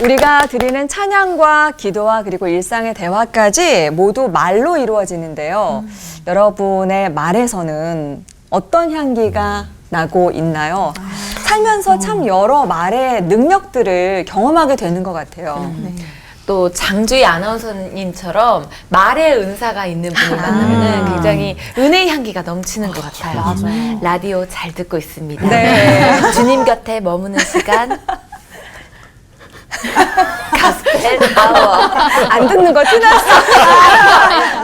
우리가 드리는 찬양과 기도와 그리고 일상의 대화까지 모두 말로 이루어지는데요. 여러분의 말에서는 어떤 향기가 나고 있나요? 살면서 참 여러 말의 능력들을 경험하게 되는 것 같아요. 또 장주희 아나운서님처럼 말의 은사가 있는 분을 만나면 굉장히 은혜의 향기가 넘치는 것 같아요. 맞아요. 라디오 잘 듣고 있습니다. 네. 주님 곁에 머무는 시간 가스펠 아워. 안 듣는 거 티났어.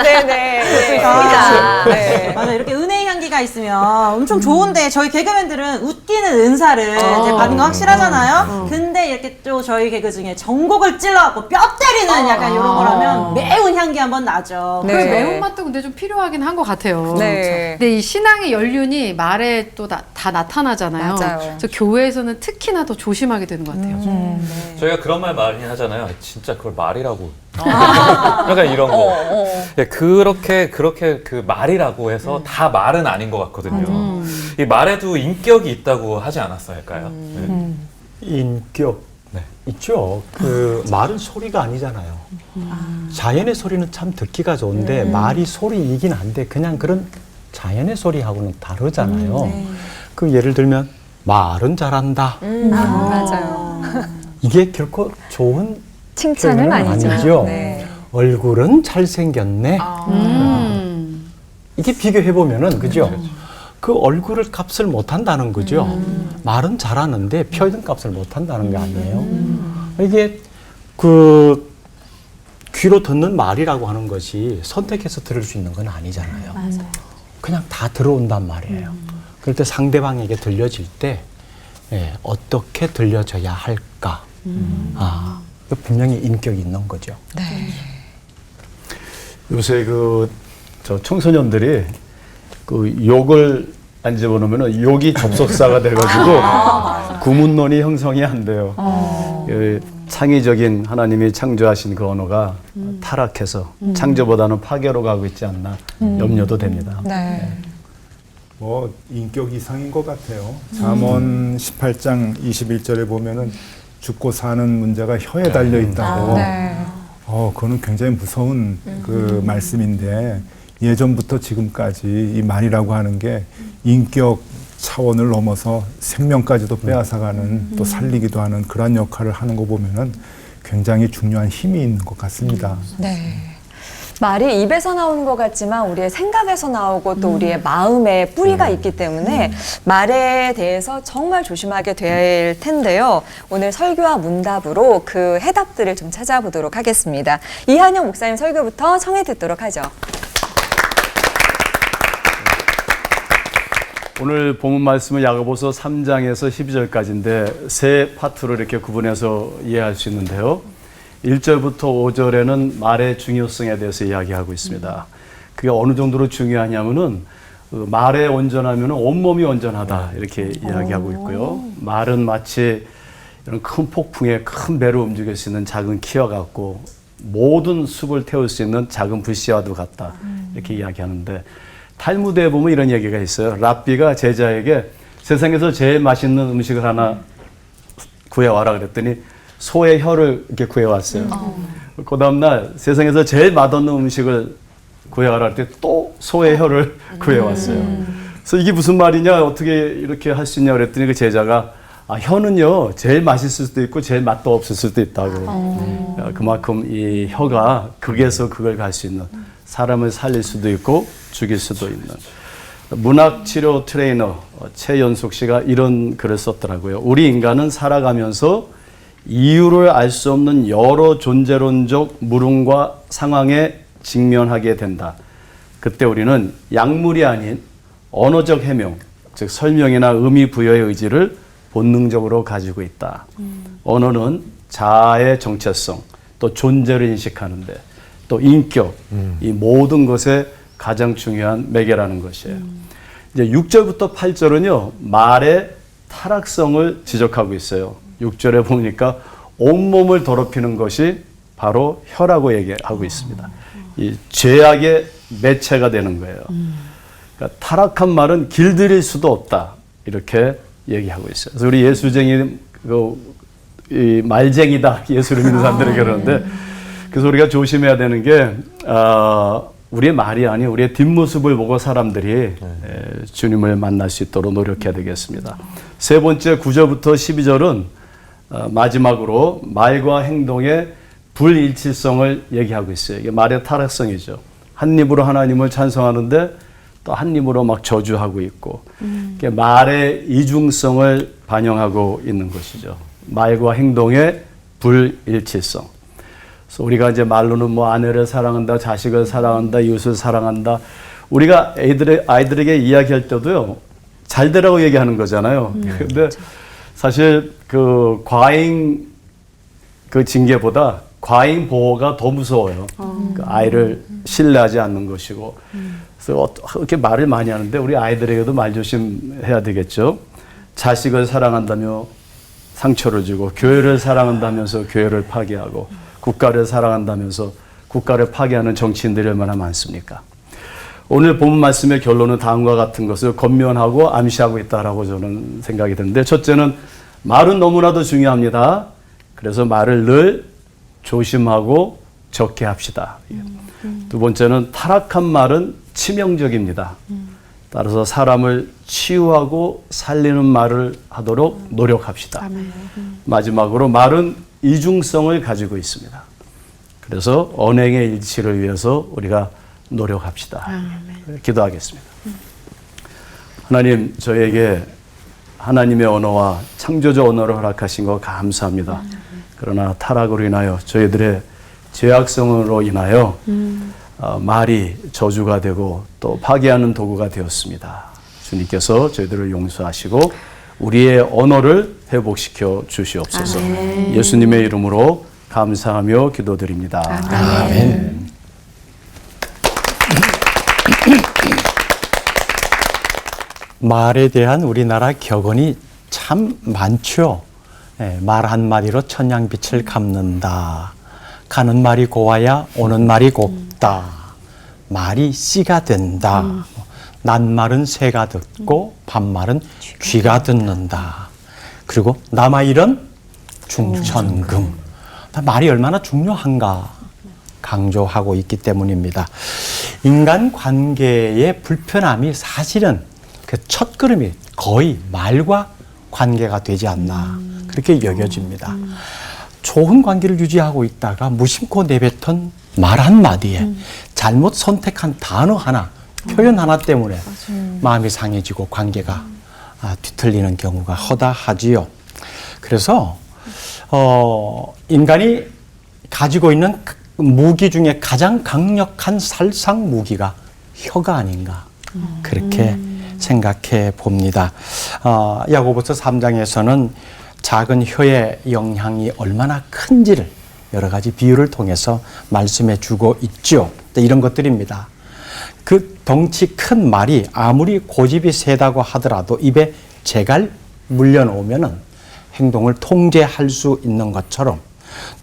네네. 그렇습니다. 네. 맞아, 이렇게 은혜의 향기가 있으면 엄청 좋은데 저희 개그맨들은 웃기는 은사를 이제 받는 거 확실하잖아요. 근데 이렇게 또 저희 개그 중에 전곡을 찔러갖고 뼈 때리는 약간 이런 거라면 매운 향기 한번 나죠. 네. 그 매운맛도 근데 좀 필요하긴 한 것 같아요. 네. 근데 이 신앙의 연륜이 말에 또 다 나타나잖아요. 맞아요. 그래서 교회에서는 특히나 더 조심하게 되는 것 같아요. 저희가 그런 말 많이 하잖아요. 진짜 그걸 말이라고. 약간 이런 거. 예, 그렇게 그 말이라고 해서 다 말은 아닌 것 같거든요. 이 말에도 인격이 있다고 하지 않았을까요? 네. 인격 네. 있죠. 그 말은 소리가 아니잖아요. 자연의 소리는 참 듣기가 좋은데 말이 소리이긴 한데 그냥 그런 자연의 소리하고는 다르잖아요. 그 예를 들면 말은 잘한다. 맞아요. 이게 결코 좋은 칭찬은 표현은 아니죠. 아니죠. 네. 얼굴은 잘생겼네. 이게 비교해 보면은 그죠? 그 얼굴을 값을 못 한다는 거죠. 말은 잘하는데 표현 값을 못 한다는 게 아니에요. 이게 그 귀로 듣는 말이라고 하는 것이 선택해서 들을 수 있는 건 아니잖아요. 그냥 다 들어온단 말이에요. 그럴 때 상대방에게 들려질 때 어떻게 들려져야 할까? 분명히 인격이 있는 거죠. 네. 요새 저 청소년들이 그 욕을 안 집어넣으면 욕이 접속사가 돼가지고 구문론이 형성이 안 돼요. 그 창의적인 하나님이 창조하신 그 언어가 타락해서 창조보다는 파괴로 가고 있지 않나 염려도 됩니다. 네. 뭐 인격 이상인 것 같아요. 잠언 18장 21절에 보면은 죽고 사는 문제가 혀에 달려 있다고. 네. 그거는 굉장히 무서운 그 말씀인데 예전부터 지금까지 이 말이라고 하는 게 인격 차원을 넘어서 생명까지도 빼앗아가는 또 살리기도 하는 그런 역할을 하는 거 보면은 굉장히 중요한 힘이 있는 것 같습니다. 네. 말이 입에서 나오는 것 같지만 우리의 생각에서 나오고 또 우리의 마음에 뿌리가 있기 때문에 말에 대해서 정말 조심하게 될 텐데요. 오늘 설교와 문답으로 그 해답들을 좀 찾아보도록 하겠습니다. 이한영 목사님 설교부터 청해 듣도록 하죠. 오늘 본문 말씀은 야고보서 3장에서 12절까지인데 세 파트로 이렇게 구분해서 이해할 수 있는데요. 1절부터 5절에는 말의 중요성에 대해서 이야기하고 있습니다. 그게 어느 정도로 중요하냐면은 말에 온전하면 온몸이 온전하다 이렇게 이야기하고 있고요. 말은 마치 이런 큰 폭풍에 큰 배로 움직일 수 있는 작은 키와 같고 모든 숲을 태울 수 있는 작은 불씨와도 같다 이렇게 이야기하는데 탈무드에 보면 이런 얘기가 있어요. 랍비가 제자에게 세상에서 제일 맛있는 음식을 하나 구해와라 그랬더니 소의 혀를 이렇게 구해왔어요. 그 다음날 세상에서 제일 맛없는 음식을 구해와라 할 때 또 소의 혀를 구해왔어요. 그래서 이게 무슨 말이냐, 어떻게 이렇게 할 수 있냐 그랬더니 그 제자가 혀는요 제일 맛있을 수도 있고 제일 맛도 없을 수도 있다고. 그만큼 이 혀가 극에서 극을 갈 수 있는, 사람을 살릴 수도 있고 죽일 수도 있는. 문학치료 트레이너 최연숙 씨가 이런 글을 썼더라고요. 우리 인간은 살아가면서 이유를 알 수 없는 여러 존재론적 물음과 상황에 직면하게 된다. 그때 우리는 약물이 아닌 언어적 해명, 즉 설명이나 의미 부여의 의지를 본능적으로 가지고 있다. 언어는 자아의 정체성, 또 존재를 인식하는데, 또 인격, 이 모든 것에 가장 중요한 매개라는 것이에요. 이제 6절부터 8절은요, 말의 타락성을 지적하고 있어요. 6절에 보니까 온몸을 더럽히는 것이 바로 혀라고 얘기하고 있습니다. 이 죄악의 매체가 되는 거예요. 그러니까 타락한 말은 길들일 수도 없다 이렇게 얘기하고 있어요. 그래서 우리 예수쟁이 이 말쟁이다 예수를 믿는 사람들이 그러는데 그래서 우리가 조심해야 되는 게 우리의 말이 아닌 우리의 뒷모습을 보고 사람들이 주님을 만날 수 있도록 노력해야 되겠습니다. 세 번째 9절부터 12절은 마지막으로 말과 행동의 불일치성을 얘기하고 있어요. 이게 말의 타락성이죠. 한 입으로 하나님을 찬송하는데 또 한 입으로 막 저주하고 있고 이게 말의 이중성을 반영하고 있는 것이죠. 말과 행동의 불일치성. 그래서 우리가 이제 말로는 뭐 아내를 사랑한다, 자식을 사랑한다, 이웃을 사랑한다. 우리가 아이들에게 이야기할 때도요, 잘 되라고 얘기하는 거잖아요. 근데 사실 그 과잉 그 징계보다 과잉 보호가 더 무서워요. 그 아이를 신뢰하지 않는 것이고. 그래서 이렇게 말을 많이 하는데 우리 아이들에게도 말 조심해야 되겠죠. 자식을 사랑한다며 상처를 주고, 교회를 사랑한다면서 교회를 파괴하고, 국가를 사랑한다면서 국가를 파괴하는 정치인들이 얼마나 많습니까? 오늘 본 말씀의 결론은 다음과 같은 것을 권면하고 암시하고 있다라고 저는 생각이 드는데, 첫째는 말은 너무나도 중요합니다. 그래서 말을 늘 조심하고 적게 합시다. 두 번째는 타락한 말은 치명적입니다. 따라서 사람을 치유하고 살리는 말을 하도록 노력합시다. 마지막으로 말은 이중성을 가지고 있습니다. 그래서 언행의 일치를 위해서 우리가 노력합시다. 기도하겠습니다. 하나님, 저에게 하나님의 언어와 창조적 언어를 허락하신 것 감사합니다. 그러나 타락으로 인하여 저희들의 죄악성으로 인하여 말이 저주가 되고 또 파괴하는 도구가 되었습니다. 주님께서 저희들을 용서하시고 우리의 언어를 회복시켜 주시옵소서. 예수님의 이름으로 감사하며 기도드립니다. 아멘. 말에 대한 우리나라 격언이 참 많죠. 말 한마디로 천냥빛을 갚는다. 가는 말이 고와야 오는 말이 곱다. 말이 씨가 된다. 낱말은 새가 듣고 반말은 쥐가 듣는다. 그리고 남아일은 중천금. 말이 얼마나 중요한가 강조하고 있기 때문입니다. 인간 관계의 불편함이 사실은 그 첫걸음이 거의 말과 관계가 되지 않나 그렇게 여겨집니다. 좋은 관계를 유지하고 있다가 무심코 내뱉은 말 한마디에 잘못 선택한 단어 하나, 표현 하나 때문에 마음이 상해지고 관계가 뒤틀리는 경우가 허다하지요. 그래서 인간이 가지고 있는 무기 중에 가장 강력한 살상 무기가 혀가 아닌가 그렇게 생각해 봅니다. 야고보서 3장에서는 작은 혀의 영향이 얼마나 큰지를 여러 가지 비유를 통해서 말씀해 주고 있죠. 이런 것들입니다. 그 덩치 큰 말이 아무리 고집이 세다고 하더라도 입에 재갈 물려놓으면은 행동을 통제할 수 있는 것처럼,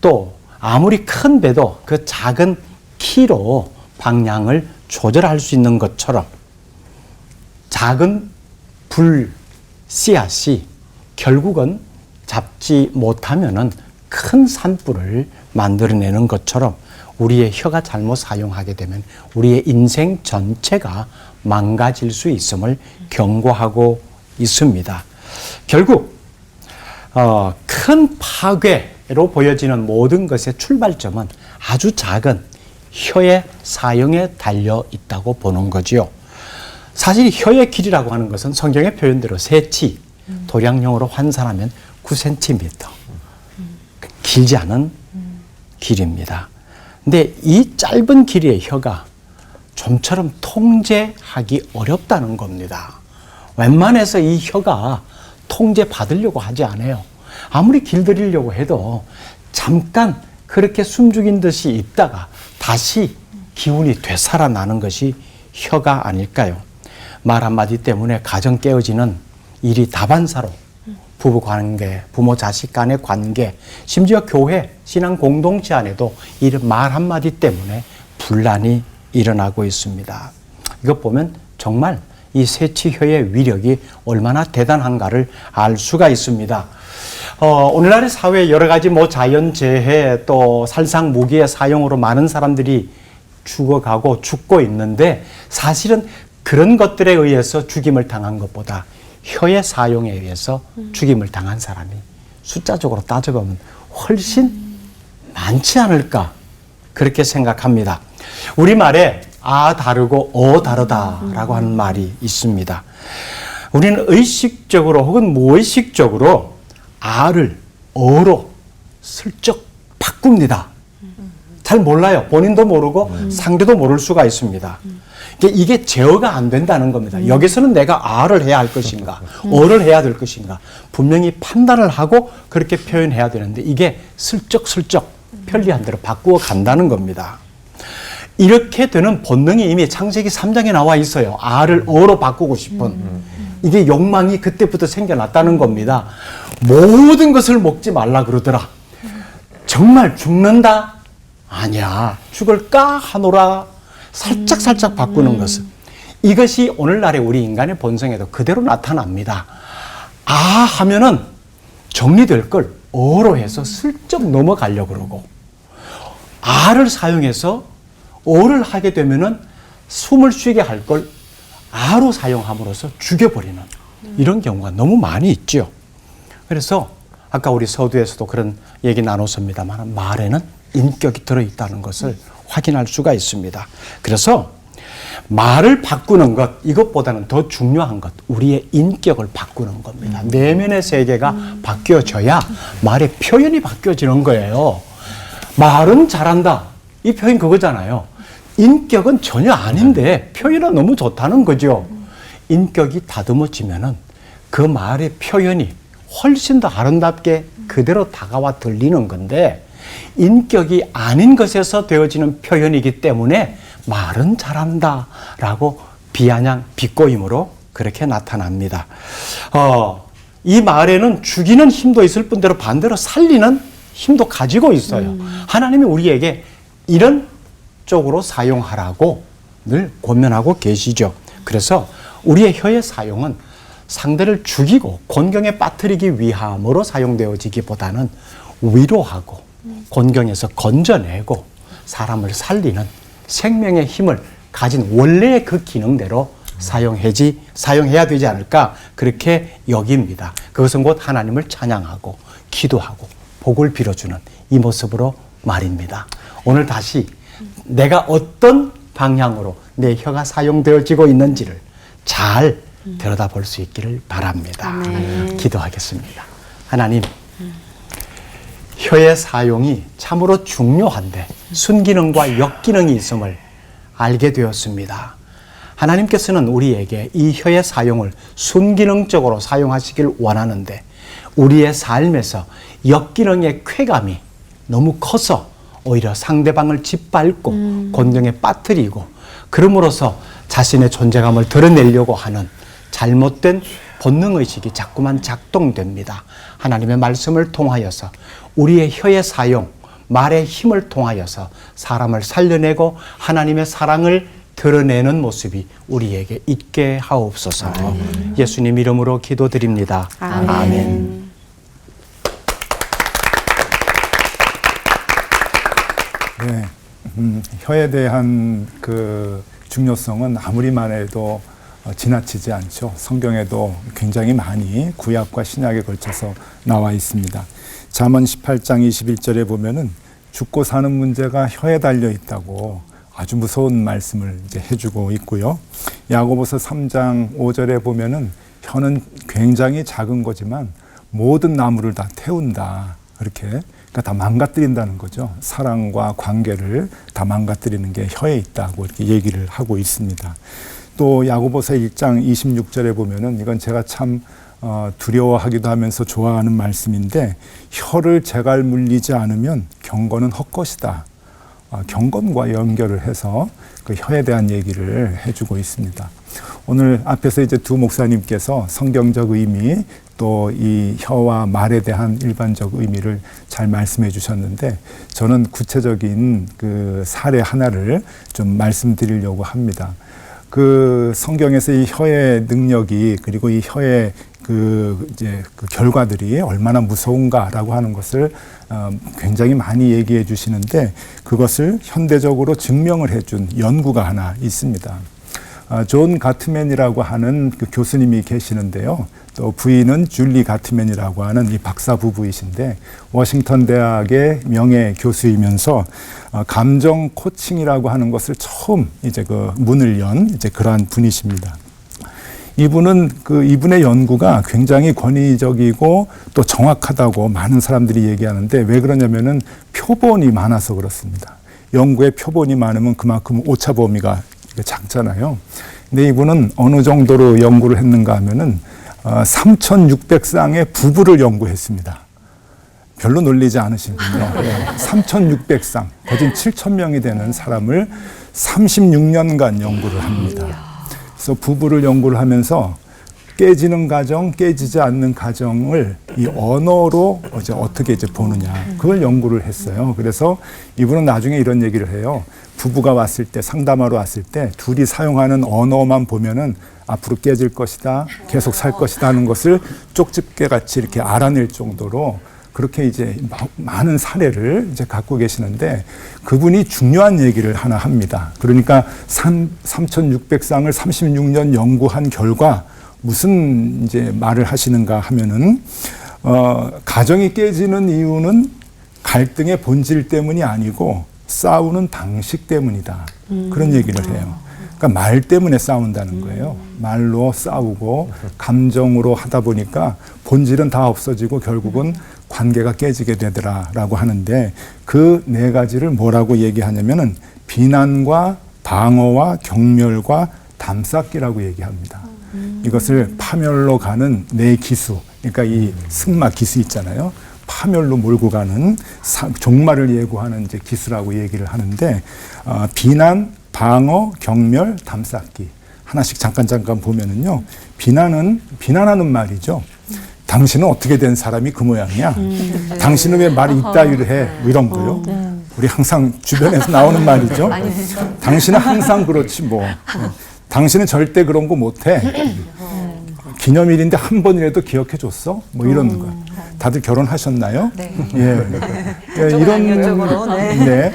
또 아무리 큰 배도 그 작은 키로 방향을 조절할 수 있는 것처럼 작은 불 씨앗이 결국은 잡지 못하면은 큰 산불을 만들어내는 것처럼 우리의 혀가 잘못 사용하게 되면 우리의 인생 전체가 망가질 수 있음을 경고하고 있습니다. 결국 큰 파괴로 보여지는 모든 것의 출발점은 아주 작은 혀의 사용에 달려 있다고 보는 거지요. 사실 혀의 길이라고 하는 것은 성경의 표현대로 세치, 도량형으로 환산하면 9cm. 길지 않은 길입니다. 근데 이 짧은 길이의 혀가 좀처럼 통제하기 어렵다는 겁니다. 웬만해서 이 혀가 통제받으려고 하지 않아요. 아무리 길들이려고 해도 잠깐 그렇게 숨죽인 듯이 있다가 다시 기운이 되살아나는 것이 혀가 아닐까요? 말 한마디 때문에 가정 깨어지는 일이 다반사로 부부 관계, 부모 자식 간의 관계, 심지어 교회, 신앙 공동체 안에도 이 말 한마디 때문에 분란이 일어나고 있습니다. 이것 보면 정말 이 세치혀의 위력이 얼마나 대단한가를 알 수가 있습니다. 오늘날의 사회에 여러 가지 뭐 자연재해 또 살상 무기의 사용으로 많은 사람들이 죽어가고 죽고 있는데 사실은 그런 것들에 의해서 죽임을 당한 것보다 혀의 사용에 의해서 죽임을 당한 사람이 숫자적으로 따져보면 훨씬 많지 않을까 그렇게 생각합니다. 우리말에 아 다르고 어 다르다라고 하는 말이 있습니다. 우리는 의식적으로 혹은 무의식적으로 아를 어로 슬쩍 바꿉니다. 잘 몰라요. 본인도 모르고 상대도 모를 수가 있습니다. 이게 제어가 안 된다는 겁니다. 여기서는 내가 아를 해야 할 것인가, 어를 해야 될 것인가 분명히 판단을 하고 그렇게 표현해야 되는데 이게 슬쩍슬쩍 편리한 대로 바꾸어 간다는 겁니다. 이렇게 되는 본능이 이미 창세기 3장에 나와 있어요. 아를 어로 바꾸고 싶은 이게 욕망이 그때부터 생겨났다는 겁니다. 모든 것을 먹지 말라 그러더라. 정말 죽는다? 아니야. 죽을까 하노라. 살짝살짝 바꾸는 것은 이것이 오늘날의 우리 인간의 본성에도 그대로 나타납니다. 아 하면은 정리될 걸 어로 해서 슬쩍 넘어가려고 그러고 아를 사용해서 어를 하게 되면은 숨을 쉬게 할 걸 아로 사용함으로써 죽여버리는 이런 경우가 너무 많이 있죠. 그래서 아까 우리 서두에서도 그런 얘기 나눴습니다만 말에는 인격이 들어있다는 것을 확인할 수가 있습니다. 그래서 말을 바꾸는 것 이것보다는 더 중요한 것 우리의 인격을 바꾸는 겁니다. 내면의 세계가 바뀌어져야 말의 표현이 바뀌어지는 거예요. 말은 잘한다 이 표현 그거잖아요. 인격은 전혀 아닌데 표현은 너무 좋다는 거죠. 인격이 다듬어지면은 그 말의 표현이 훨씬 더 아름답게 그대로 다가와 들리는 건데 인격이 아닌 것에서 되어지는 표현이기 때문에 말은 잘한다라고 비아냥 비꼬임으로 그렇게 나타납니다. 이 말에는 죽이는 힘도 있을 뿐더러 반대로 살리는 힘도 가지고 있어요. 하나님이 우리에게 이런 쪽으로 사용하라고 늘 권면하고 계시죠. 그래서 우리의 혀의 사용은 상대를 죽이고 곤경에 빠뜨리기 위함으로 사용되어지기보다는 위로하고 곤경에서 건져내고 사람을 살리는 생명의 힘을 가진 원래의 그 기능대로 사용해야 되지 않을까 그렇게 여깁니다. 그것은 곧 하나님을 찬양하고 기도하고 복을 빌어주는 이 모습으로 말입니다. 오늘 다시 내가 어떤 방향으로 내 혀가 사용되어지고 있는지를 잘 들여다볼 수 있기를 바랍니다. 기도하겠습니다. 하나님, 혀의 사용이 참으로 중요한데 순기능과 역기능이 있음을 알게 되었습니다. 하나님께서는 우리에게 이 혀의 사용을 순기능적으로 사용하시길 원하는데 우리의 삶에서 역기능의 쾌감이 너무 커서 오히려 상대방을 짓밟고 곤경에 빠뜨리고 그럼으로써 자신의 존재감을 드러내려고 하는 잘못된 본능의식이 자꾸만 작동됩니다. 하나님의 말씀을 통하여서 우리의 혀의 사용, 말의 힘을 통하여서 사람을 살려내고 하나님의 사랑을 드러내는 모습이 우리에게 있게 하옵소서. 예수님 이름으로 기도드립니다. 아멘. 네, 혀에 대한 그 중요성은 아무리 말해도 지나치지 않죠. 성경에도 굉장히 많이 구약과 신약에 걸쳐서 나와 있습니다. 잠언 18장 21절에 보면은 죽고 사는 문제가 혀에 달려 있다고 아주 무서운 말씀을 이제 해주고 있고요. 야고보서 3장 5절에 보면은 혀는 굉장히 작은 거지만 모든 나무를 다 태운다. 그렇게 그러니까 다 망가뜨린다는 거죠. 사랑과 관계를 다 망가뜨리는 게 혀에 있다고 이렇게 얘기를 하고 있습니다. 또 야고보서 1장 26절에 보면은 이건 제가 참 두려워하기도 하면서 좋아하는 말씀인데 혀를 제갈 물리지 않으면 경건은 헛것이다. 경건과 연결을 해서 그 혀에 대한 얘기를 해주고 있습니다. 오늘 앞에서 이제 두 목사님께서 성경적 의미 또 이 혀와 말에 대한 일반적 의미를 잘 말씀해 주셨는데 저는 구체적인 그 사례 하나를 좀 말씀드리려고 합니다. 그 성경에서 이 혀의 능력이 그리고 이 혀의 그 결과들이 얼마나 무서운가라고 하는 것을 굉장히 많이 얘기해 주시는데 그것을 현대적으로 증명을 해준 연구가 하나 있습니다. 존 가트맨이라고 하는 그 교수님이 계시는데요. 또 부인은 줄리 가트맨이라고 하는 이 박사 부부이신데 워싱턴 대학의 명예 교수이면서 감정 코칭이라고 하는 것을 처음 이제 그 문을 연 이제 그러한 분이십니다. 이분은 이분의 연구가 굉장히 권위적이고 또 정확하다고 많은 사람들이 얘기하는데 왜 그러냐면은 표본이 많아서 그렇습니다. 연구에 표본이 많으면 그만큼 오차 범위가 작잖아요. 근데 이분은 어느 정도로 연구를 했는가 하면은 3,600쌍의 부부를 연구했습니다. 별로 놀리지 않으시군요. 3,600쌍, 거진 7,000명이 되는 사람을 36년간 연구를 합니다. 그래서 부부를 연구를 하면서 깨지는 가정, 깨지지 않는 가정을 이 언어로 어떻게 보느냐, 그걸 연구를 했어요. 그래서 이분은 나중에 이런 얘기를 해요. 부부가 왔을 때, 상담하러 왔을 때 둘이 사용하는 언어만 보면은 앞으로 깨질 것이다, 계속 살 것이다 하는 것을 쪽집게 같이 이렇게 알아낼 정도로 그렇게 이제 많은 사례를 이제 갖고 계시는데 그분이 중요한 얘기를 하나 합니다. 그러니까 3,600쌍을 36년 연구한 결과 무슨 이제 말을 하시는가 하면은 가정이 깨지는 이유는 갈등의 본질 때문이 아니고 싸우는 방식 때문이다. 그런 얘기를 해요. 그러니까 말 때문에 싸운다는 거예요. 말로 싸우고 감정으로 하다 보니까 본질은 다 없어지고 결국은 관계가 깨지게 되더라라고 하는데 그 네 가지를 뭐라고 얘기하냐면은 비난과 방어와 경멸과 담쌓기라고 얘기합니다. 이것을 파멸로 가는 네 기수, 그러니까 이 승마 기수 있잖아요. 파멸로 몰고 가는 종말을 예고하는 이제 기수라고 얘기를 하는데 비난, 방어, 경멸, 담쌓기 하나씩 잠깐 보면은요. 비난하는 말이죠. 당신은 어떻게 된 사람이 그 모양이야? 당신은 왜 말이 이따위로 해? 뭐 이런 거요. 우리 항상 주변에서 나오는 말이죠. 당신은 항상 그렇지 뭐. 당신은 절대 그런 거 못해. 기념일인데 한 번이라도 기억해 줬어? 뭐 이런 거. 다들 결혼하셨나요? 네. 예, 이런 네.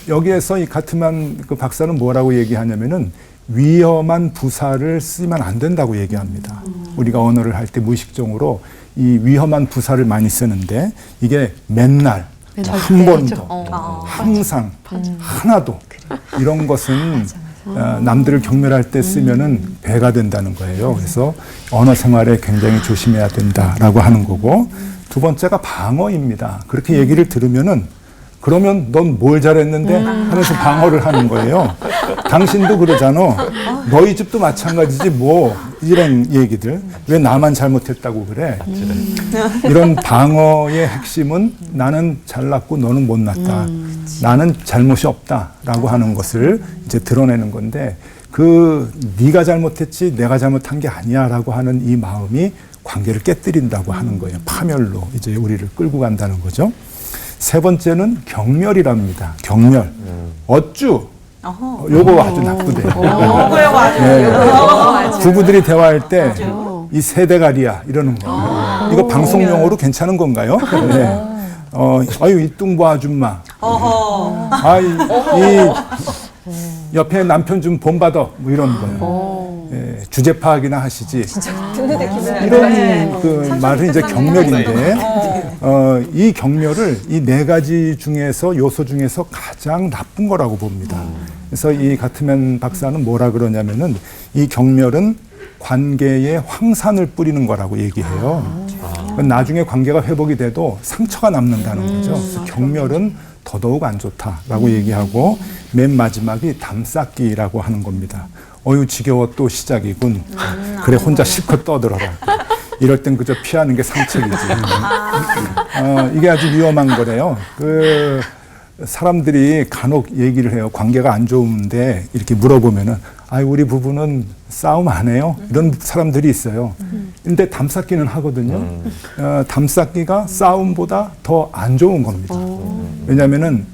여기에서 이 가트만 그 박사는 뭐라고 얘기하냐면은 위험한 부사를 쓰면 안 된다고 얘기합니다. 우리가 언어를 할 때 무의식적으로 이 위험한 부사를 많이 쓰는데 이게 맨날, 한 번도, 항상, 하나도 이런 것은 남들을 경멸할 때 쓰면은 배가 된다는 거예요. 그래서 언어 생활에 굉장히 조심해야 된다라고 하는 거고 두 번째가 방어입니다. 그렇게 얘기를 들으면은 그러면 넌 뭘 잘했는데 하면서 방어를 하는 거예요. 당신도 그러잖아. 너희 집도 마찬가지지 뭐 이런 얘기들. 왜 나만 잘못했다고 그래? 이런 방어의 핵심은 나는 잘났고 너는 못났다. 나는 잘못이 없다라고 하는 것을 이제 드러내는 건데 네가 잘못했지 내가 잘못한 게 아니야라고 하는 이 마음이 관계를 깨뜨린다고 하는 거예요. 파멸로 이제 우리를 끌고 간다는 거죠. 세 번째는 경멸이랍니다. 경멸. 어쭈. 요거 아주 나쁘대요. 부부들이 대화할 때 이 세대가리야 이러는 거. 이거 방송용어로 괜찮은 건가요? 네. 아유 이 뚱보 아줌마. 이 옆에 남편 좀 본받아 뭐 이런 거예요. 예, 주제 파악이나 하시지. 이런 그 말은 이제 경멸인데 이 경멸을 이 네 가지 중에서 요소 중에서 가장 나쁜 거라고 봅니다. 그래서 이 가트맨 박사는 뭐라 그러냐면은 이 경멸은 관계에 황산을 뿌리는 거라고 얘기해요. 나중에 관계가 회복이 돼도 상처가 남는다는 거죠. 그래서 경멸은 더더욱 안 좋다라고 얘기하고 맨 마지막이 담쌓기라고 하는 겁니다. 어유 지겨워 또 시작이군. 그래 혼자 실컷 떠들어라. 이럴 땐 그저 피하는 게 상책이지. 이게 아주 위험한 거래요. 사람들이 간혹 얘기를 해요. 관계가 안 좋은데 이렇게 물어보면은 우리 부부는 싸움 안 해요? 이런 사람들이 있어요. 근데 담쌓기는 하거든요. 담쌓기가 싸움보다 더 안 좋은 겁니다. 왜냐면은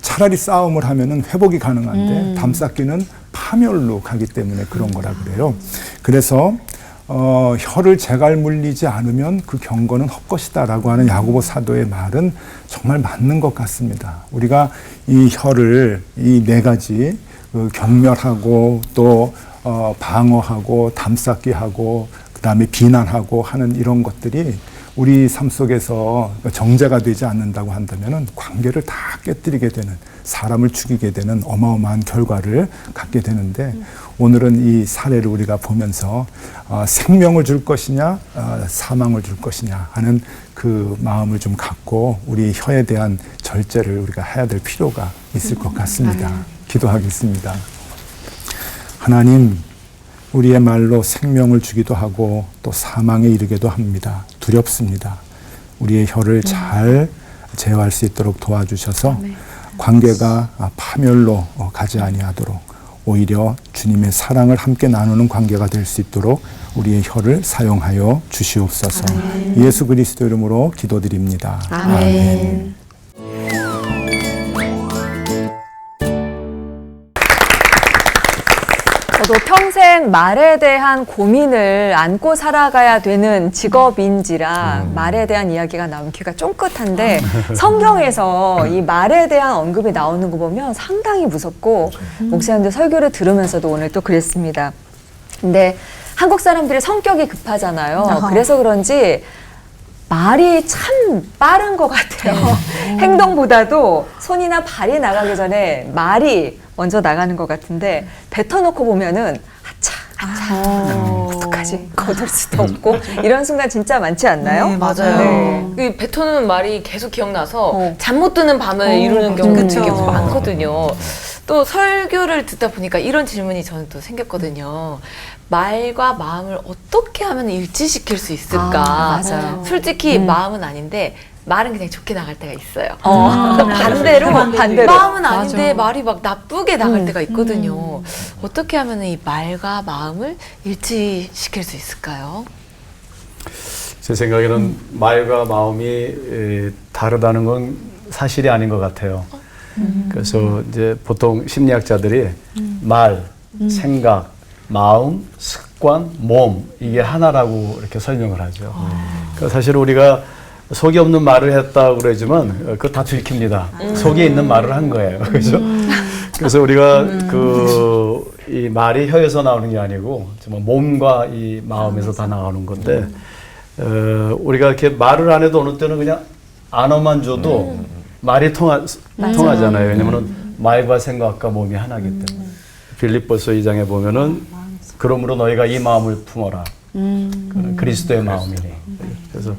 차라리 싸움을 하면은 회복이 가능한데 담쌓기는 파멸로 가기 때문에 그런 거라 그래요. 그래서 혀를 제갈 물리지 않으면 그 경건은 헛것이다라고 하는 야고보 사도의 말은 정말 맞는 것 같습니다. 우리가 이 혀를 이 네 가지 경멸하고 또 방어하고 담쌓기하고 그다음에 비난하고 하는 이런 것들이 우리 삶 속에서 정제가 되지 않는다고 한다면은 관계를 다 깨뜨리게 되는, 사람을 죽이게 되는 어마어마한 결과를 갖게 되는데, 오늘은 이 사례를 우리가 보면서 생명을 줄 것이냐 사망을 줄 것이냐 하는 그 마음을 좀 갖고 우리 혀에 대한 절제를 우리가 해야 될 필요가 있을 것 같습니다. 기도하겠습니다. 하나님, 우리의 말로 생명을 주기도 하고 또 사망에 이르게도 합니다. 두렵습니다. 우리의 혀를 잘 제어할 수 있도록 도와주셔서 관계가 파멸로 가지 아니하도록 오히려 주님의 사랑을 함께 나누는 관계가 될 수 있도록 우리의 혀를 사용하여 주시옵소서. 예수 그리스도 이름으로 기도드립니다. 아멘. 저도 평생 말에 대한 고민을 안고 살아가야 되는 직업인지라 말에 대한 이야기가 나오면 귀가 쫑긋한데, 성경에서 이 말에 대한 언급이 나오는 거 보면 상당히 무섭고, 목사님들 설교를 들으면서도 오늘 또 그랬습니다. 근데 한국 사람들이 성격이 급하잖아요. 그래서 그런지 말이 참 빠른 것 같아요. 행동보다도 손이나 발이 나가기 전에 말이 먼저 나가는 것 같은데, 뱉어놓고 보면은 어떡하지? 거둘 수도 없고 이런 순간 진짜 많지 않나요? 네, 맞아요. 그 뱉어놓은 말이 계속 기억나서 잠 못 드는 밤을 이루는 경우도 계속 많거든요. 또 설교를 듣다 보니까 이런 질문이 저는 또 생겼거든요. 말과 마음을 어떻게 하면 일치시킬 수 있을까? 맞아요. 솔직히 마음은 아닌데 말은 그냥 좋게 나갈 때가 있어요. 반대로 마음은 아닌데 말이 막 나쁘게 나갈 때가 있거든요. 어떻게 하면 이 말과 마음을 일치시킬 수 있을까요? 제 생각에는 말과 마음이 다르다는 건 사실이 아닌 것 같아요. 그래서 이제 보통 심리학자들이 말, 생각, 마음, 습관, 몸, 이게 하나라고 이렇게 설명을 하죠. 그러니까 사실 우리가 속이 없는 말을 했다고 그러지만 그거 다 들킵니다. 속에 있는 말을 한 거예요. 그렇죠? 그래서 우리가 이 말이 혀에서 나오는 게 아니고 정말 몸과 이 마음에서 다 나오는 건데, 우리가 이렇게 말을 안 해도 어느 때는 그냥 안어만 줘도 말이 통하잖아요. 왜냐면은 말과 생각과 몸이 하나기 때문에. 빌립보서 2장에 보면은 그러므로 너희가 이 마음을 품어라. 그리스도의 마음이니. 그래서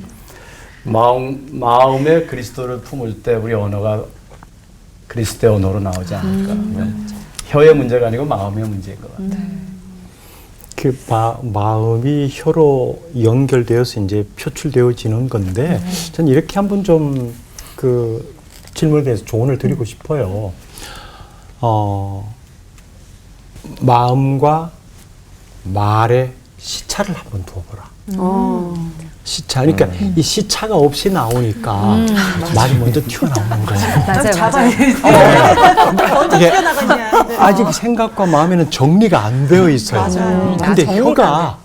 마음에 그리스도를 품을 때 우리 언어가 그리스도의 언어로 나오지 않을까. 혀의 문제가 아니고 마음의 문제인 것 같아요. 그 마음이 혀로 연결되어서 이제 표출되어지는 건데, 전 이렇게 한번 좀 그 질문에 대해서 조언을 드리고 싶어요. 마음과 말의 시차를 한번 두어보라. 시차. 그러니까 이 시차가 없이 나오니까 말이 먼저 튀어나오는 거예요. 맞아요. 먼저 튀어나가냐. 아직 생각과 마음에는 정리가 안 되어 있어요. 근데 혀가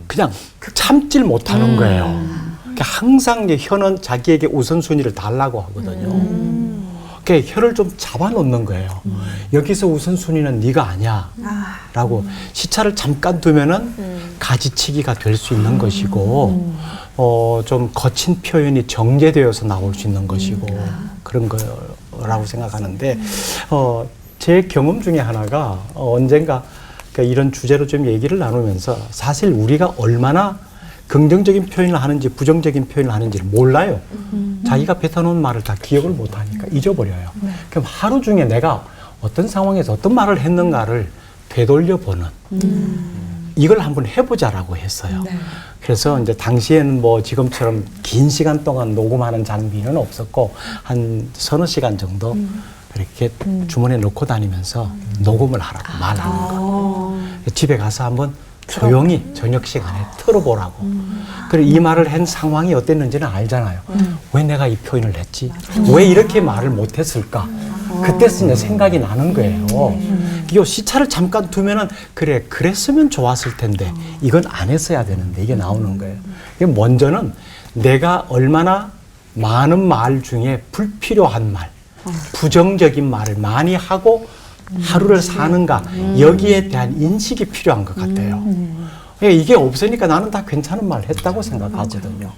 그냥 참질 못하는 거예요. 그러니까 항상 이제 혀는 자기에게 우선순위를 달라고 하거든요. 그러니까 혀를 좀 잡아놓는 거예요. 여기서 우선순위는 네가 아니야 라고 시차를 잠깐 두면은 가지치기가 될 수 있는 것이고, 좀 거친 표현이 정제되어서 나올 수 있는 것이고, 그런 거라고 생각하는데, 제 경험 중에 하나가 언젠가 그러니까 이런 주제로 좀 얘기를 나누면서 사실 우리가 얼마나 긍정적인 표현을 하는지 부정적인 표현을 하는지를 몰라요. 자기가 뱉어놓은 말을 다 기억을 못하니까 잊어버려요. 그럼 하루 중에 내가 어떤 상황에서 어떤 말을 했는가를 되돌려보는 이걸 한번 해보자라고 했어요. 그래서 이제 당시에는 뭐 지금처럼 긴 시간 동안 녹음하는 장비는 없었고 한 서너 시간 정도 이렇게 주머니에 넣고 다니면서 녹음을 하라고 말하는 거. 집에 가서 한번 조용히 저녁 시간에 틀어보라고. 그리고 이 말을 한 상황이 어땠는지는 알잖아요. 왜 내가 이 표현을 했지? 왜 이렇게 말을 못했을까? 그때 쓰는 생각이 나는 거예요. 이 시차를 잠깐 두면은 그래 그랬으면 좋았을 텐데 이건 안 했어야 되는데 이게 나오는 거예요. 이게 먼저는 내가 얼마나 많은 말 중에 불필요한 말, 부정적인 말을 많이 하고 하루를 사는가 여기에 대한 인식이 필요한 것 같아요. 그러니까 이게 없으니까 나는 다 괜찮은 말 했다고 생각하거든요.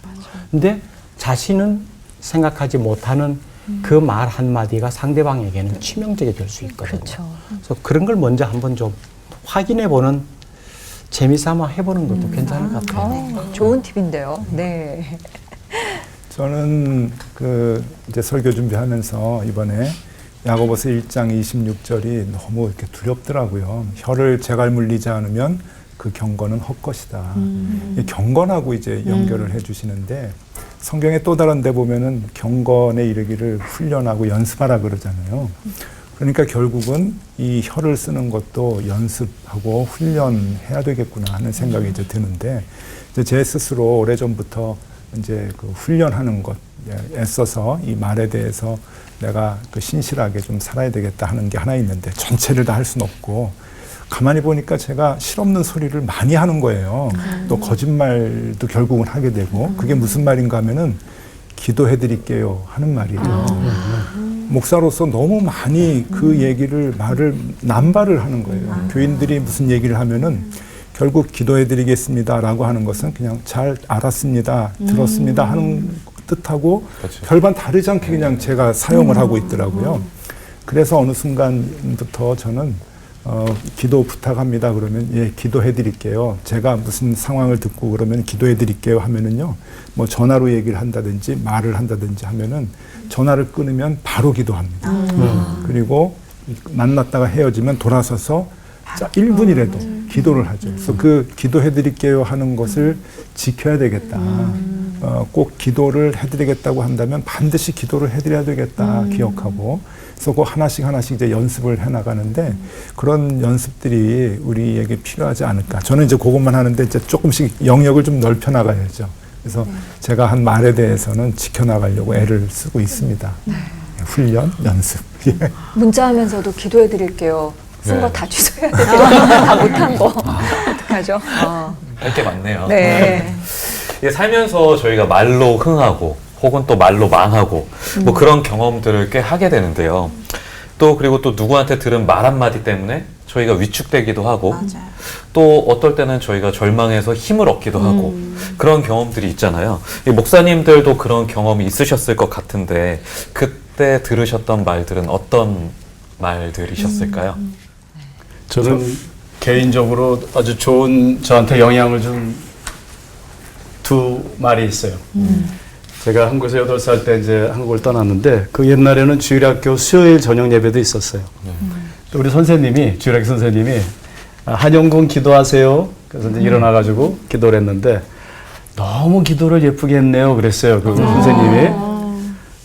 근데 자신은 생각하지 못하는 그 말 한마디가 상대방에게는 치명적이 될 수 있거든요. 그래서 그런 걸 먼저 한번 좀 확인해 보는 재미삼아 해보는 것도 괜찮을 것 같아요. 좋은 팁인데요. 네. 저는 그 이제 설교 준비하면서 이번에 야고보서 1장 26절이 너무 이렇게 두렵더라고요. 혀를 제갈 물리지 않으면 그 경건은 헛것이다. 이 경건하고 이제 연결을 해주시는데 성경의 또 다른 데 보면은 경건에 이르기를 훈련하고 연습하라 그러잖아요. 그러니까 결국은 이 혀를 쓰는 것도 연습하고 훈련해야 되겠구나 하는 생각이 이제 드는데 이제 제 스스로 오래전부터 이제 그 훈련하는 것, 애써서 이 말에 대해서 내가 그 신실하게 좀 살아야 되겠다 하는 게 하나 있는데 전체를 다 할 수는 없고 가만히 보니까 제가 실없는 소리를 많이 하는 거예요. 또 거짓말도 결국은 하게 되고 그게 무슨 말인가 하면은 기도해 드릴게요 하는 말이에요. 목사로서 너무 많이 그 얘기를 말을 남발을 하는 거예요. 교인들이 무슨 얘기를 하면은 결국 기도해 드리겠습니다라고 하는 것은 그냥 잘 알았습니다, 들었습니다 하는 뜻하고 그렇죠. 별반 다르지 않게 그냥 제가 사용을 하고 있더라고요. 그래서 어느 순간부터 저는 기도 부탁합니다 그러면 예 기도해 드릴게요. 제가 무슨 상황을 듣고 그러면 기도해 드릴게요 하면은요 뭐 전화로 얘기를 한다든지 말을 한다든지 하면은 전화를 끊으면 바로 기도합니다. 그리고 만났다가 헤어지면 돌아서서 1분이라도 기도를 하죠. 그래서 그 기도해 드릴게요 하는 것을 지켜야 되겠다. 꼭 기도를 해드리겠다고 한다면 반드시 기도를 해드려야 되겠다 기억하고 그래서 그 하나씩 이제 연습을 해나가는데 그런 연습들이 우리에게 필요하지 않을까. 저는 이제 그것만 하는데 이제 조금씩 영역을 좀 넓혀 나가야죠. 그래서 제가 한 말에 대해서는 지켜나가려고 애를 쓰고 있습니다. 훈련, 연습. 예. 문자하면서도 기도해 드릴게요. 쓴 거 네. 다 취소해야 되고 다 못한 거 어떡하죠? 할 게 많네요. 네. 이게 살면서 저희가 말로 흥하고 혹은 또 말로 망하고 뭐 그런 경험들을 꽤 하게 되는데요. 또 그리고 또 누구한테 들은 말 한마디 때문에 저희가 위축되기도 하고 또 어떨 때는 저희가 절망해서 힘을 얻기도 하고 그런 경험들이 있잖아요. 이 목사님들도 그런 경험이 있으셨을 것 같은데 그때 들으셨던 말들은 어떤 말들이셨을까요? 저는 개인적으로 아주 좋은 저한테 영향을 준 두 말이 있어요. 제가 한국에서 8살 때 이제 한국을 떠났는데 그 옛날에는 주일학교 수요일 저녁 예배도 있었어요. 또 우리 선생님이 주일학교 선생님이 한영군 기도하세요. 그래서 이제 일어나가지고 기도를 했는데 너무 기도를 예쁘게 했네요. 그랬어요. 그 선생님이.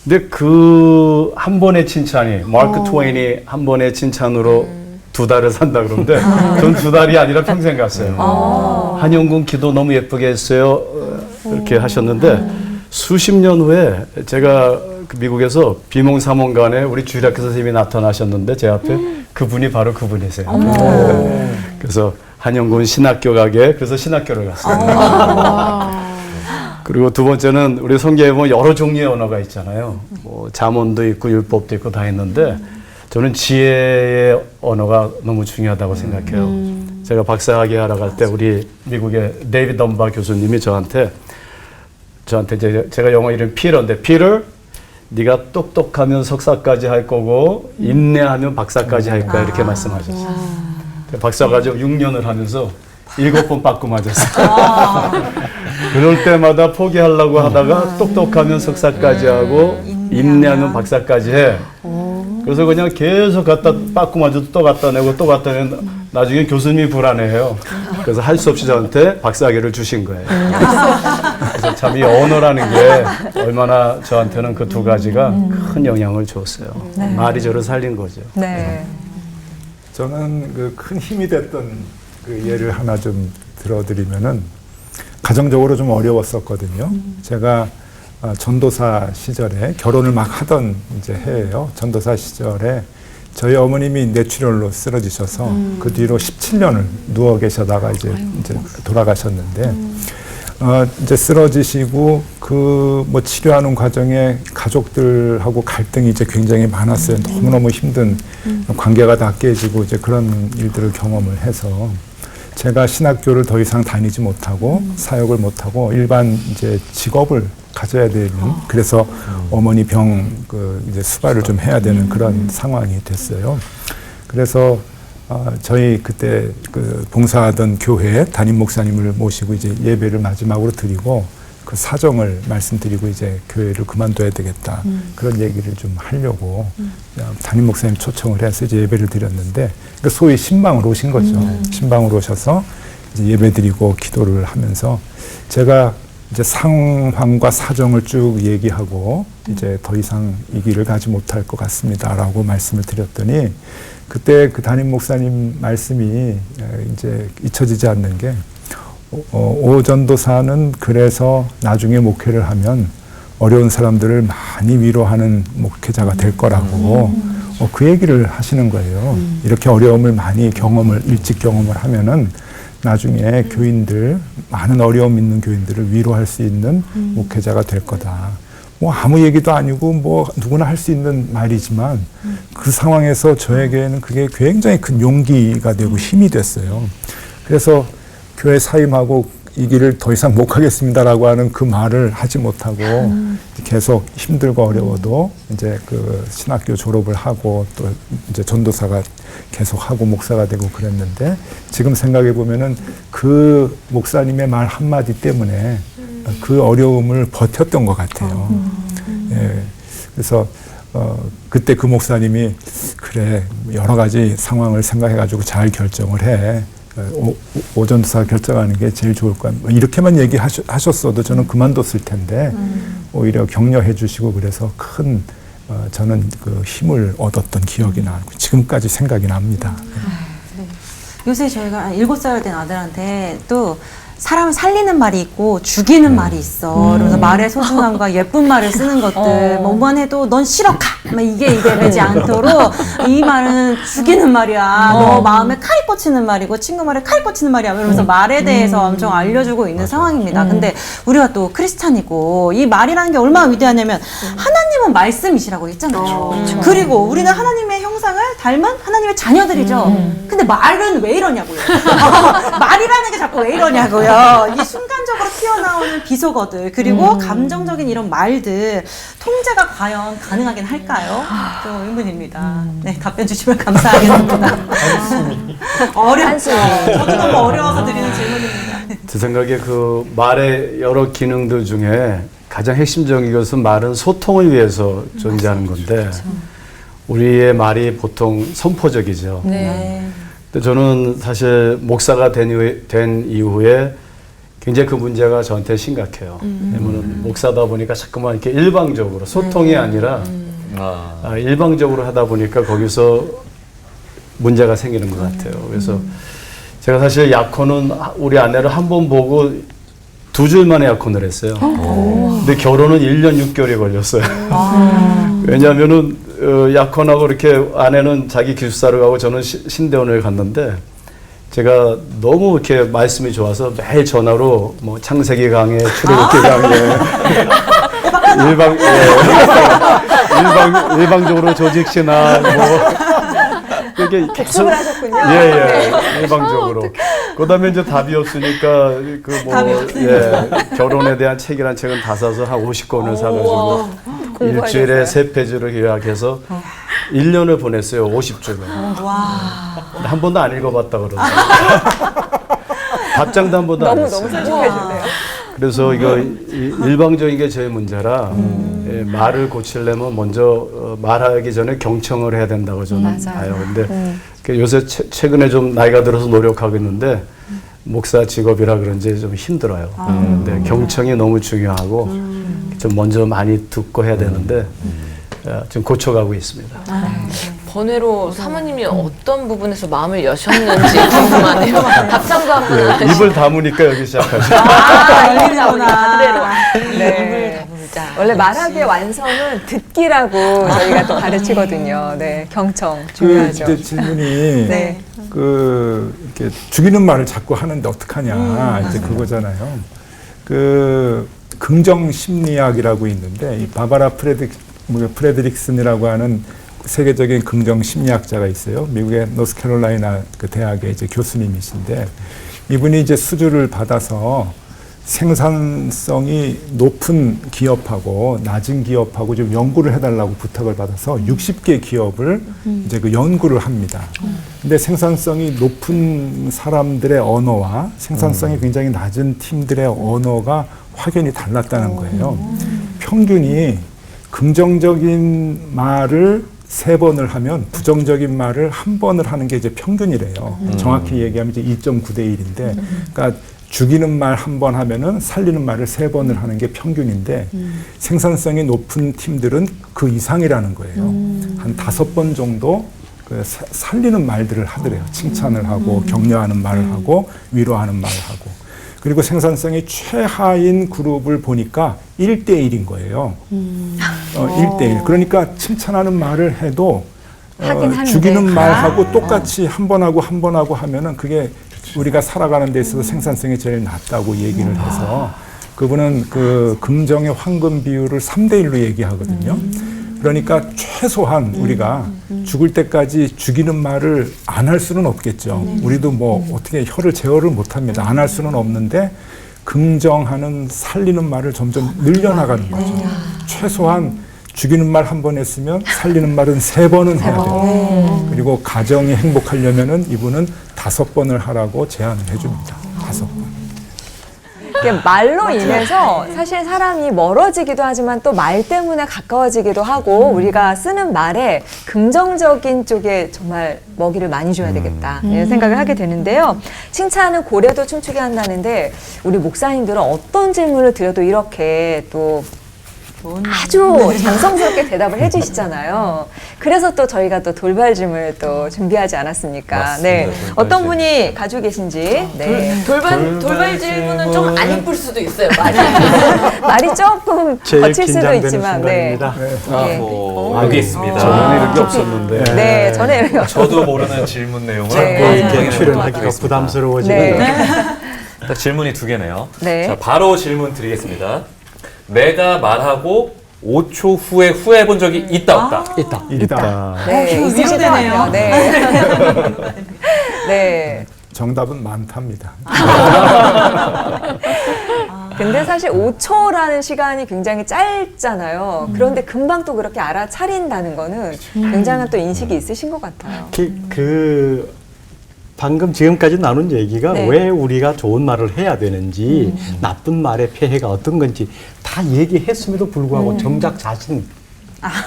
근데 그 한 번의 칭찬이 마크 트웨인이 한 번의 칭찬으로 2달을 산다 그러는데 전 2달이 아니라 평생 갔어요. 한영군 기도 너무 예쁘게 했어요. 이렇게 하셨는데 수십 년 후에 제가 미국에서 비몽사몽간에 우리 주일학교 선생님이 나타나셨는데 제 앞에 그분이 바로 그분이세요. 그래서 한영군 신학교 가게 그래서 신학교를 갔어요. 그리고 두 번째는 우리 성경에 보면 여러 종류의 언어가 있잖아요. 뭐 잠언도 있고 율법도 있고 다 있는데 저는 지혜의 언어가 너무 중요하다고 생각해요. 제가 박사학위 하러 갈 때 우리 미국의 데이비드 덤바 교수님이 저한테 이제 제가 영어 이름 피터인데 피터 네가 똑똑하면 석사까지 할 거고 인내하면 박사까지 할 거야 이렇게 말씀하셨어요. 박사까지 6년을 하면서 7번 빠꾸 맞았어요. 그럴 때마다 포기하려고 하다가 똑똑하면 석사까지 하고 인내하면 박사까지 해. 그래서 그냥 계속 갖다 빠꾸 맞아도 또 갖다 내고 또 갖다 내면 나중에 교수님이 불안해해요. 그래서 할 수 없이 저한테 박사학위를 주신 거예요. 그래서 참 이 언어라는 게 얼마나 저한테는 그 두 가지가 큰 영향을 줬어요. 말이 저를 살린 거죠. 네. 저는 그 큰 힘이 됐던 그 예를 하나 좀 들어드리면은 가정적으로 좀 어려웠었거든요. 제가 전도사 시절에 결혼을 막 하던 이제 해예요. 전도사 시절에 저희 어머님이 뇌출혈로 쓰러지셔서 그 뒤로 17년을 누워 계셔다가 이제 돌아가셨는데 이제 쓰러지시고 그 뭐 치료하는 과정에 가족들하고 갈등이 이제 굉장히 많았어요. 너무너무 힘든 관계가 다 깨지고 이제 그런 일들을 경험을 해서 제가 신학교를 더 이상 다니지 못하고 사역을 못하고 일반 이제 직업을 가져야 되는 그래서 어머니 병 이제 수발을 좀 해야 되는 그런 상황이 됐어요. 그래서 저희 그때 봉사하던 교회 담임 목사님을 모시고 이제 예배를 마지막으로 드리고 그 사정을 말씀드리고 이제 교회를 그만둬야 되겠다 그런 얘기를 좀 하려고 담임 목사님 초청을 해서 이제 예배를 드렸는데 그러니까 소위 신방으로 오신 거죠. 신방으로 오셔서 이제 예배 드리고 기도를 하면서 제가 이제 상황과 사정을 쭉 얘기하고 이제 더 이상 이 길을 가지 못할 것 같습니다라고 말씀을 드렸더니 그때 그 담임 목사님 말씀이 이제 잊혀지지 않는 게 오 전도사는 그래서 나중에 목회를 하면 어려운 사람들을 많이 위로하는 목회자가 될 거라고 그 얘기를 하시는 거예요. 이렇게 어려움을 많이 일찍 경험을 하면은 나중에 교인들, 많은 어려움 있는 교인들을 위로할 수 있는 목회자가 될 거다. 뭐 아무 얘기도 아니고 뭐 누구나 할 수 있는 말이지만 그 상황에서 저에게는 그게 굉장히 큰 용기가 되고 힘이 됐어요. 그래서 교회 사임하고 이 길을 더 이상 못 가겠습니다라고 하는 그 말을 하지 못하고 계속 힘들고 어려워도 이제 그 신학교 졸업을 하고 또 이제 전도사가 계속 하고 목사가 되고 그랬는데 지금 생각해 보면은 그 목사님의 말 한마디 때문에 그 어려움을 버텼던 것 같아요. 예. 그래서 그때 그 목사님이 그래 여러 가지 상황을 생각해 가지고 잘 결정을 해. 오전도사 결정하는 게 제일 좋을 거야. 이렇게만 얘기하셨어도 저는 그만뒀을 텐데 오히려 격려해 주시고 그래서 큰 저는 그 힘을 얻었던 기억이 나고 지금까지 생각이 납니다. 요새 저희가 7살 된 아들한테 또 사람을 살리는 말이 있고 죽이는 말이 있어. 그래서 말의 소중함과 예쁜 말을 쓰는 것들 뭐만 해도 넌 싫어 가! 막 이게 되지 않도록 이 말은 죽이는 말이야. 너 마음에 칼이 꽂히는 말이고 친구 말에 칼이 꽂히는 말이야. 이러면서 말에 대해서 엄청 알려주고 있는 상황입니다. 근데 우리가 또 크리스찬이고 이 말이라는 게 얼마나 위대하냐면 하나님은 말씀이시라고 했잖아요. 그리고 우리는 하나님의 형상을 닮은 하나님의 자녀들이죠. 근데 말은 왜 이러냐고요. 말이라는 게 자꾸 왜 이러냐고요. 이 순간적으로 튀어나오는 비속어들 그리고 감정적인 이런 말들 통제가 과연 가능하긴 할까요? 좀 의문입니다. 네, 답변 주시면 감사하겠습니다. 어렵죠. 저도 너무 어려워서 드리는 질문입니다. 제 생각에 그 말의 여러 기능들 중에 가장 핵심적인 것은 말은 소통을 위해서 존재하는 건데 우리의 말이 보통 선포적이죠. 네. 근데 저는 사실 목사가 된 이후에 굉장히 그 문제가 저한테 심각해요. 왜냐면 목사다 보니까 자꾸만 이렇게 일방적으로 소통이 아니라 일방적으로 하다 보니까 거기서 문제가 생기는 것 같아요. 그래서 제가 사실 약혼은 우리 아내를 한 번 보고 2주 만에 약혼을 했어요. 근데 결혼은 1년 6개월이 걸렸어요. 왜냐하면은 약혼하고 이렇게 아내는 자기 기숙사를 가고 저는 신대원을 갔는데 제가 너무 이렇게 말씀이 좋아서 매일 전화로 뭐 창세기 강의, 출애굽기 강의 일방적으로 조직 신학 뭐 이게 복습을 하셨군요. 일방적으로. 그다음에 이제 답이 없으니까 그 뭐 결혼에 대한 책이란 책은 다 사서 한 50권을 사가지고 일주일에 3페이지를 요약해서 1년을 보냈어요. 50주를. 한 번도 안 읽어봤다 그러더라고요. 답장도 한 번도 안 했어요. 너무 솔직해지네요. 그래서 이거 일방적인 게 제일 문제라 말을 고치려면 먼저 말하기 전에 경청을 해야 된다고 저는 봐요. 근데 요새 최근에 좀 나이가 들어서 노력하고 있는데 목사 직업이라 그런지 좀 힘들어요. 근데 경청이 너무 중요하고 좀 먼저 많이 듣고 해야 되는데 좀 고쳐가고 있습니다. 번외로 사모님이 어떤 부분에서 마음을 여셨는지 궁금하네요. 답장도 한번 입을 다무니까 여기 시작하죠. 일이구나. 그대로. 네. 입을 다물자. 원래 말하기의 완성은 듣기라고 저희가 또 가르치거든요. 네, 경청 그 중요하죠. 이제 질문이 네. 이렇게 죽이는 말을 자꾸 하는데 어떡하냐 이제 그거잖아요. 그 긍정 심리학이라고 있는데 이 바바라 프레드릭슨이라고 하는 세계적인 긍정 심리학자가 있어요. 미국의 노스캐롤라이나 그 대학의 이제 교수님이신데 이분이 이제 수주를 받아서 생산성이 높은 기업하고 낮은 기업하고 좀 연구를 해달라고 부탁을 받아서 60개 기업을 이제 그 연구를 합니다. 근데 생산성이 높은 사람들의 언어와 생산성이 굉장히 낮은 팀들의 언어가 확연히 달랐다는 거예요. 평균이 긍정적인 말을 3번을 하면 부정적인 말을 1번을 하는 게 이제 평균이래요. 정확히 얘기하면 이제 2.9대 1인데, 그러니까 죽이는 말 1번 하면은 살리는 말을 3번을 하는 게 평균인데, 생산성이 높은 팀들은 그 이상이라는 거예요. 한 5번 정도 그 살리는 말들을 하더래요. 칭찬을 하고, 격려하는 말을 하고, 위로하는 말을 하고. 그리고 생산성이 최하인 그룹을 보니까 1대1인 거예요. 1대1. 그러니까 칭찬하는 말을 해도 하긴 하는데. 죽이는 말하고 똑같이 한 번 하고 한 번 하고 하면은 그게 우리가 살아가는 데 있어서 생산성이 제일 낮다고 얘기를 해서 그분은 그 긍정의 황금 비율을 3대1로 얘기하거든요. 그러니까 최소한 우리가 죽을 때까지 죽이는 말을 안 할 수는 없겠죠. 우리도 뭐 어떻게 혀를 제어를 못 합니다. 안 할 수는 없는데 긍정하는 살리는 말을 점점 늘려나가는 거죠. 최소한 죽이는 말 1번 했으면 살리는 말은 3번은 해야 돼요. 그리고 가정이 행복하려면은 이분은 5번을 하라고 제안을 해줍니다. 5번. 이게 말로 인해서 사실 사람이 멀어지기도 하지만 또 말 때문에 가까워지기도 하고 우리가 쓰는 말에 긍정적인 쪽에 정말 먹이를 많이 줘야 되겠다 이런 생각을 하게 되는데요. 칭찬은 고래도 춤추게 한다는데 우리 목사님들은 어떤 질문을 드려도 이렇게 또 아주 정성스럽게 대답을 해주시잖아요. 그래서 또 저희가 또 돌발 질문을 또 준비하지 않았습니까? 맞습니다. 네, 돌발 어떤 질문. 분이 가지고 계신지. 네. 돌발 질문은 좀 안 이쁠 수도 있어요. 말이. 말이 조금 제일 거칠 수도 긴장되는 있지만, 네. 순간입니다. 네. 여기 있습니다. 저는 이런 게 없었는데. 네, 전에 이렇게 저도 모르는 질문 내용을 네. 이렇게 출연하기가 부담스러워지는 네. 딱 질문이 2개네요. 네. 자, 바로 질문 드리겠습니다. 내가 말하고 5초 후에 후회해 본 적이 있다 없다? 있다. 네, 있으실 것 위로되네요. 같아요. 네. 네. 정답은 많답니다. 근데 사실 5초라는 시간이 굉장히 짧잖아요. 그런데 금방 또 그렇게 알아차린다는 거는 굉장한 또 인식이 있으신 것 같아요. 방금 지금까지 나눈 얘기가 네. 왜 우리가 좋은 말을 해야 되는지 나쁜 말의 폐해가 어떤 건지 다 얘기했음에도 불구하고 정작 자신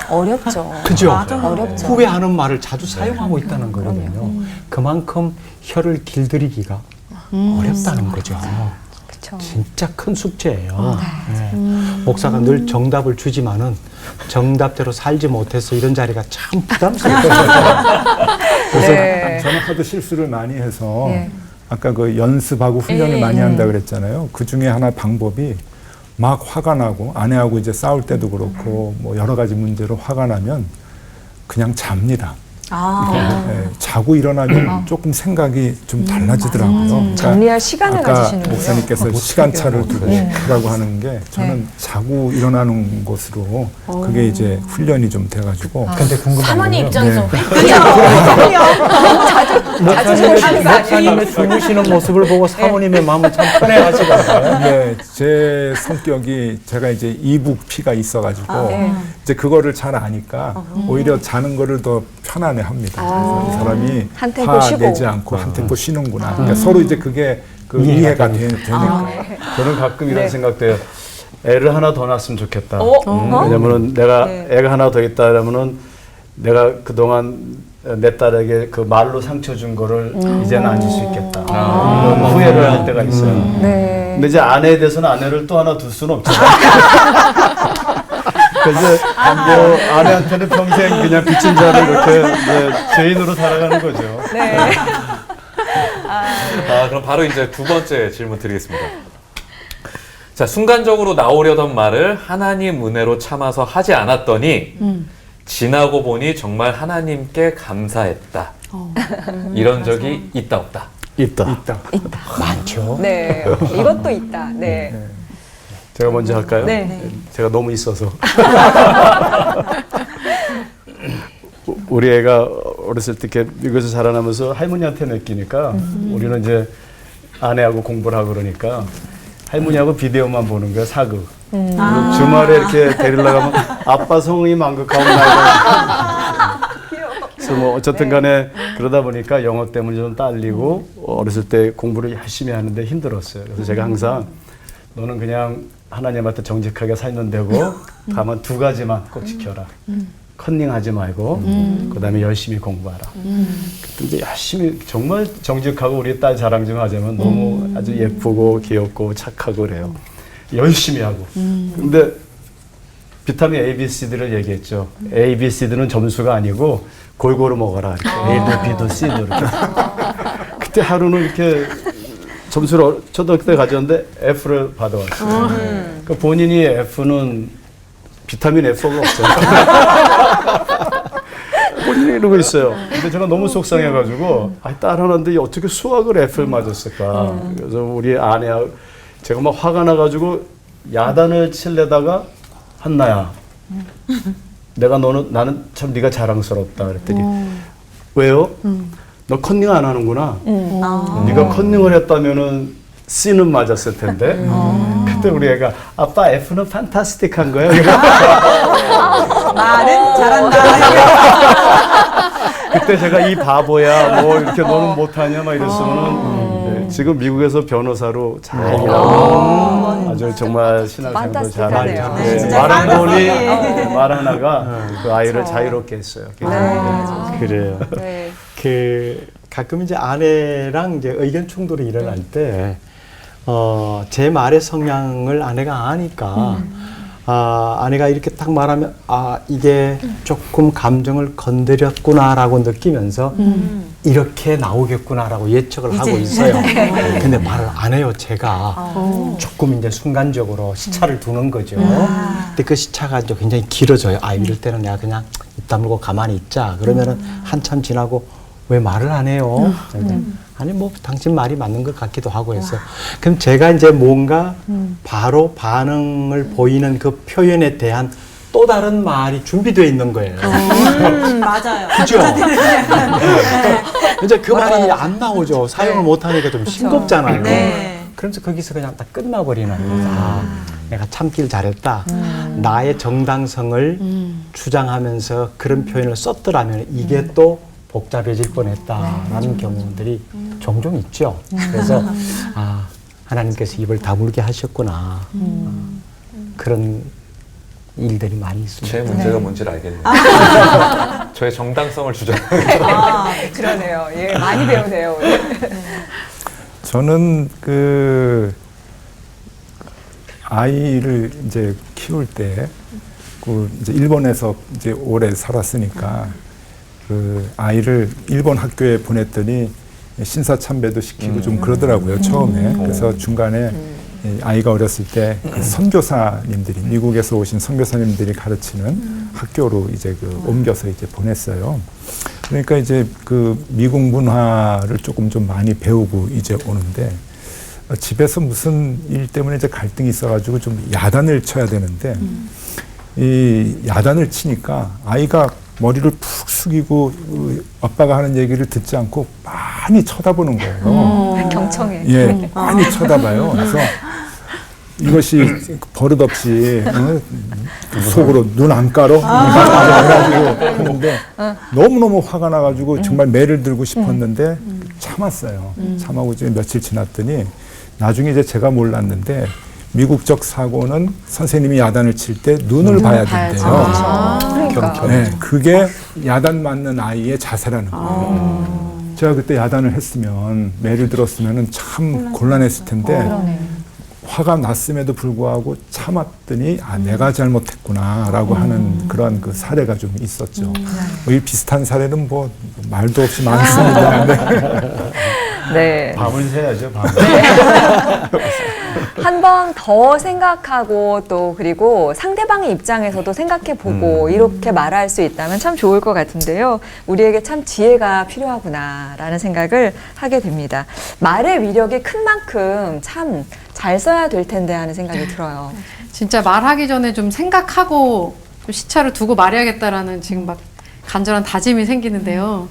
어렵죠. 그죠? 어렵죠. 후회하는 말을 자주 사용하고 있다는 거거든요. 그만큼 혀를 길들이기가 어렵다는 거죠. 그렇죠. 진짜 큰 숙제예요. 네. 목사가 늘 정답을 주지만은 정답대로 살지 못해서 이런 자리가 참 부담스럽거든요. 그래서 네. 저는 하도 실수를 많이 해서 네. 아까 그 연습하고 훈련을 많이 한다 그랬잖아요. 그 중에 하나 방법이 막 화가 나고 아내하고 이제 싸울 때도 그렇고 뭐 여러 가지 문제로 화가 나면 그냥 잡니다. 네, 자고 일어나면 조금 생각이 좀 달라지더라고요. 그러니까 정리할 시간을 아까 가지시는군요. 목사님께서 시간차를 두고 하라고 하는 게 저는 자고 일어나는 것으로 그게 이제 훈련이 좀 돼가지고 근데 궁금한 사모님 건요. 입장에서 네. 자주 주무시는 거 아니에요? 목사님의 주무시는 모습을 보고 사모님의 마음은 참 편해하시거든요. 네, 제 성격이 제가 이제 이북 피가 있어가지고 네. 이제 그거를 잘 아니까 오히려 자는 거를 더 편안해 합니다. 그래서 이 사람이 한 템포 화 쉬고. 내지 않고 한 템포 쉬는구나. 그러니까 서로 이제 그게 그 이해가 되니까. 저는 가끔 이런 네. 생각돼요. 애를 하나 더 낳았으면 좋겠다. 어? 왜냐면은 내가 네. 애가 하나 더 있다 그러면은 내가 그동안 내 딸에게 그 말로 상처 준 거를 이제는 안 줄 수 있겠다. 이런 후회를 할 때가 있어요. 네. 근데 이제 아내에 대해서는 아내를 또 하나 둘 수는 없잖아요. 그래서 뭐 아내한테는 평생 그냥 빚진 자를 이렇게 이제 죄인으로 살아가는 거죠. 네. 그럼 바로 이제 2번째 질문 드리겠습니다. 자, 순간적으로 나오려던 말을 하나님 은혜로 참아서 하지 않았더니 지나고 보니 정말 하나님께 감사했다. 이런 적이 있다 없다. 있다. 많죠. 네, 이것도 있다. 네. 제가 먼저 할까요? 네. 제가 너무 있어서. 우리 애가 어렸을 때 이렇게 미국에서 자라나면서 할머니한테 맡기니까 우리는 이제 아내하고 공부를 하고 그러니까 할머니하고 비디오만 보는 거야, 사극. 그리고 주말에 이렇게 데리러 가면 아빠 성이 만극하고 나가. 그래서 뭐 어쨌든 간에 그러다 보니까 영어 때문에 좀 딸리고 어렸을 때 공부를 열심히 하는데 힘들었어요. 그래서 제가 항상 너는 그냥 하나님한테 정직하게 살면 되고 다만 두 가지만 꼭 지켜라. 컨닝하지 말고 그다음에 열심히 공부하라. 그때 이제 열심히 정말 정직하고 우리 딸 자랑 좀 하자면 너무 아주 예쁘고 귀엽고 착하고 그래요. 열심히 하고. 근데 비타민 A, B, C들을 얘기했죠. A, B, C들은 점수가 아니고 골고루 먹어라. A도 B도 C도 이렇게. 그때 하루는 이렇게 점수를 초등학교 때 가져왔는데 F를 받아왔어요. 그러니까 본인이 F는 비타민 F가 없어요. 본인이 이러고 있어요. 근데 제가 너무 속상해가지고 딸 하나인데 어떻게 수학을 F를 맞았을까. 그래서 우리 아내하고 제가 막 화가 나가지고 야단을 칠래다가 한나야 나는 참 네가 자랑스럽다 그랬더니 왜요? 너 컨닝 안 하는구나. 네가 컨닝을 했다면은 C는 맞았을 텐데. 그때 우리 애가 아빠 F는 판타스틱한 거예요. 말은 잘한다. 그때 제가 이 바보야 뭐 이렇게 너는 못하냐 막 이랬으면은 네, 지금 미국에서 변호사로 잘 일하고 아주 정말 신앙생활도 잘하고 판타스틱하네요. 말 한 번이 말 하나가 그 아이를 자유롭게 했어요. 그래요. 네. 가끔 이제 아내랑 이제 의견 충돌이 일어날 때, 제 말의 성향을 아내가 아니까, 아내가 이렇게 딱 말하면, 이게 조금 감정을 건드렸구나라고 느끼면서, 이렇게 나오겠구나라고 예측을 하고 있어요. 근데 말을 안 해요, 제가. 조금 이제 순간적으로 시차를 두는 거죠. 근데 그 시차가 이제 굉장히 길어져요. 이럴 때는 내가 그냥 입 다물고 가만히 있자. 그러면은 한참 지나고, 왜 말을 안 해요? 아니 뭐 당신 말이 맞는 것 같기도 하고 해서 그럼 제가 이제 뭔가 바로 반응을 보이는 그 표현에 대한 또 다른 말이 준비되어 있는 거예요. 맞아요. 그죠? 이제 그 말이 안 나오죠. 사용을 못하니까 좀 싱겁잖아요. 네. 그래서 거기서 그냥 딱 끝나버리는 거예요. 내가 참길 잘했다. 나의 정당성을 주장하면서 그런 표현을 썼더라면 이게 또 복잡해질 뻔했다라는 경우들이 종종 있죠. 그래서 하나님께서 입을 다물게 하셨구나. 그런 일들이 많이 있습니다. 제 문제가 뭔지를 알겠네요. 저의 정당성을 주장하는 그러네요. 예, 많이 배우네요. 오늘. 저는 그 아이를 이제 키울 때 그 이제 일본에서 이제 오래 살았으니까 그 아이를 일본 학교에 보냈더니 신사참배도 시키고 좀 그러더라고요, 처음에. 그래서 중간에 아이가 어렸을 때 그 선교사님들이, 미국에서 오신 선교사님들이 가르치는 학교로 이제 그 옮겨서 이제 보냈어요. 그러니까 이제 그 미국 문화를 조금 좀 많이 배우고 이제 오는데, 집에서 무슨 일 때문에 이제 갈등이 있어가지고 좀 야단을 쳐야 되는데, 이 야단을 치니까 아이가 머리를 푹 숙이고 아빠가 하는 얘기를 듣지 않고 많이 쳐다보는 거예요. 경청해. 예, 많이 쳐다봐요. 그래서 이것이 버릇없이 속으로 눈 안 깔어? 그래가지고 했는데 너무너무 화가 나가지고 정말 매를 들고 싶었는데 참았어요. 참하고 이제 며칠 지났더니 나중에 이제 제가 몰랐는데 미국적 사고는 선생님이 야단을 칠 때 눈을 봐야 된대요. 그러니까. 네, 그게 야단 맞는 아이의 자세라는 거예요. 제가 그때 야단을 했으면, 매를 들었으면 참 곤란했을 텐데, 화가 났음에도 불구하고 참았더니, 내가 잘못했구나라고 하는 그런 그 사례가 좀 있었죠. 뭐 이 비슷한 사례는 뭐 말도 없이 많습니다. 네. 네. 밤을 새야죠, 밤을. 한 번 더 생각하고 또 그리고 상대방의 입장에서도 생각해보고 이렇게 말할 수 있다면 참 좋을 것 같은데요. 우리에게 참 지혜가 필요하구나라는 생각을 하게 됩니다. 말의 위력이 큰 만큼 참 잘 써야 될 텐데 하는 생각이 들어요. 진짜 말하기 전에 좀 생각하고 좀 시차를 두고 말해야겠다라는 지금 막 간절한 다짐이 생기는데요.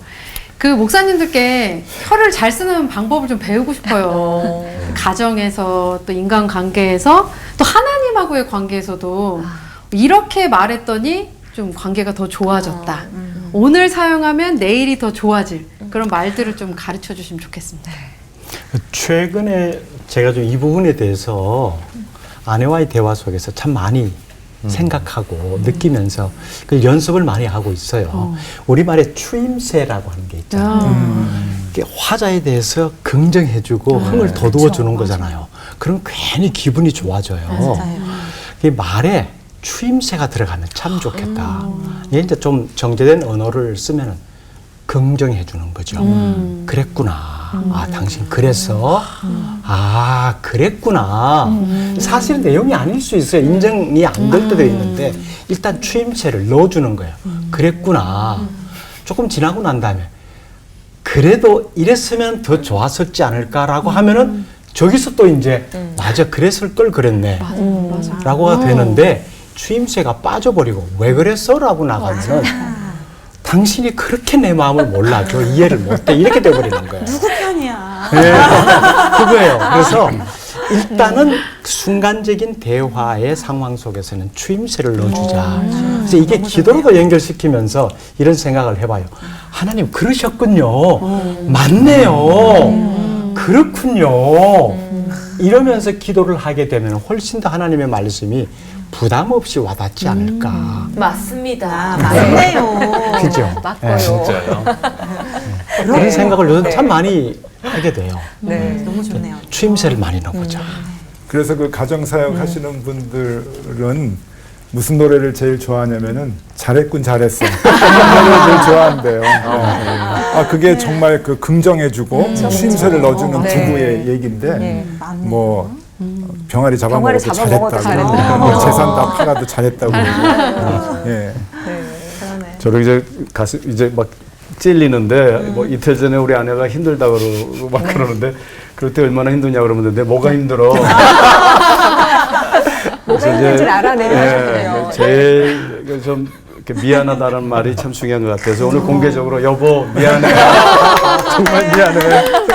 그 목사님들께 혀를 잘 쓰는 방법을 좀 배우고 싶어요. 가정에서 또 인간관계에서 또 하나님하고의 관계에서도 이렇게 말했더니 좀 관계가 더 좋아졌다. 오늘 사용하면 내일이 더 좋아질 그런 말들을 좀 가르쳐 주시면 좋겠습니다. 최근에 제가 좀 이 부분에 대해서 아내와의 대화 속에서 참 많이 생각하고 느끼면서 그 연습을 많이 하고 있어요. 우리말에 추임새라고 하는 게 있잖아요. 이게 화자에 대해서 긍정해주고 흥을 돋우어 주는 거잖아요. 그럼 괜히 기분이 좋아져요. 이 말에 추임새가 들어가면 참 좋겠다. 이게 이제 좀 정제된 언어를 쓰면 긍정해 주는 거죠. 그랬구나. 아, 당신 그래서? 아, 그랬구나. 사실은 내용이 아닐 수 있어요. 인정이 안 될 때도 있는데 일단 추임새를 넣어주는 거예요. 그랬구나. 조금 지나고 난 다음에 그래도 이랬으면 더 좋았었지 않을까라고 하면은 저기서 또 이제 맞아, 그랬을 걸 그랬네. 라고가 되는데 추임새가 빠져버리고 왜 그랬어? 라고 나가면은 당신이 그렇게 내 마음을 몰라줘. 이해를 못해. 이렇게 돼버리는 거예요. 누구 편이야? 네, 그거예요. 그래서 일단은 순간적인 대화의 상황 속에서는 추임새를 넣어주자. 그래서 이게 기도로도 연결시키면서 이런 생각을 해봐요. 하나님 그러셨군요. 맞네요. 그렇군요. 이러면서 기도를 하게 되면 훨씬 더 하나님의 말씀이 부담 없이 와닿지 않을까. 맞습니다. 맞네요. 그죠? 맞고요. 진짜요. 그런 생각을 요즘 참 많이 하게 돼요. 네. 너무 좋네요. 추임새를 많이 넣어보자. 그래서 그 가정사역 하시는 분들은 무슨 노래를 제일 좋아하냐면은 잘했군 잘했어. 그 노래를 제일 좋아한대요. 아, 그게 정말 그 긍정해주고 추임새를 넣어주는 네. 부부의 얘기인데 뭐 병아리 병아리 잡아먹어도 잡아먹어도 잘했다고, 잘했다. 뭐 재산 다 팔아도 잘했다고. 예. 저를 이제 가슴 이제 막 찔리는데 뭐 이틀 전에 우리 아내가 힘들다 그러고 막 그러는데 그럴 때 얼마나 힘드냐 그러면 내 뭐가 힘들어. 뭐가 힘든지를 알아내려 하셨네요. 제일 좀 이렇게 미안하다는 말이 참 중요한 것 같아서 오늘 공개적으로 여보 미안해. 정말 미안해.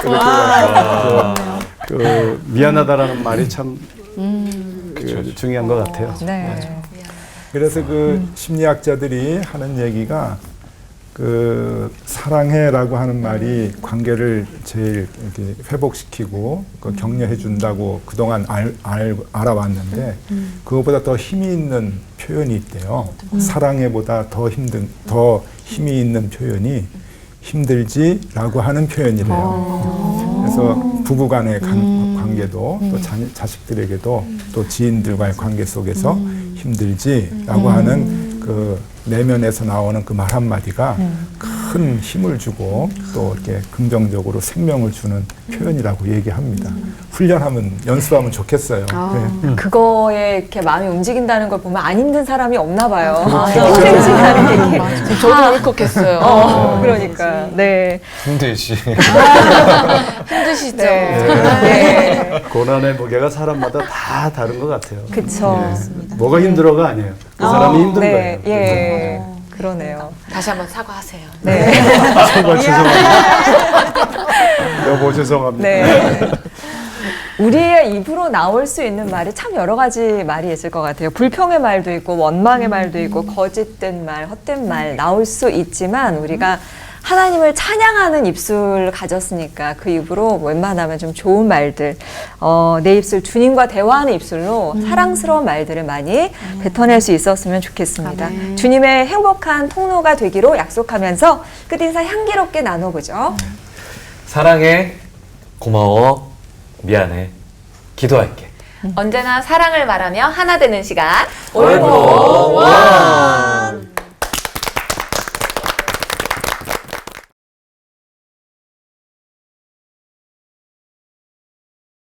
그렇게 그 미안하다라는 말이 참 그 중요한 것 같아요. 네. 그래서 그 심리학자들이 하는 얘기가 그 사랑해라고 하는 말이 관계를 제일 이렇게 회복시키고 그 격려해 준다고 그동안 알아왔는데 그거보다 더 힘이 있는 표현이 있대요. 사랑해보다 더 힘이 있는 표현이 힘들지라고 하는 표현이래요. 그래서 부부간의 관계도 또 자식들에게도 또 지인들과의 관계 속에서 힘들지라고 하는 그 내면에서 나오는 그 말 한마디가 큰 힘을 주고 또 이렇게 긍정적으로 생명을 주는 표현이라고 얘기합니다. 훈련하면 연습하면 좋겠어요. 네. 그거에 이렇게 마음이 움직인다는 걸 보면 안 힘든 사람이 없나 봐요. 힘들지라는 게 이렇게. 저도 울컥했어요. 그러니까. 네. 힘들지. 힘드시죠? 네. 고난의 무게가 사람마다 다 다른 것 같아요. 그쵸. 뭐가 힘들어가 아니에요. 그 사람이 힘든 네. 거예요. 예. 그러네요. 다시 한번 사과하세요. 네. 정말 죄송합니다. 여보 죄송합니다. 네. 우리의 입으로 나올 수 있는 말이 참 여러 가지 말이 있을 것 같아요. 불평의 말도 있고 원망의 말도 있고 거짓된 말, 헛된 말 나올 수 있지만 우리가 하나님을 찬양하는 입술을 가졌으니까 그 입으로 웬만하면 좀 좋은 말들, 내 입술 주님과 대화하는 입술로 사랑스러운 말들을 많이 뱉어낼 수 있었으면 좋겠습니다. 주님의 행복한 통로가 되기로 약속하면서 끝인사 향기롭게 나눠보죠. 사랑해, 고마워, 미안해, 기도할게. 언제나 사랑을 말하며 하나 되는 시간. 올보 원.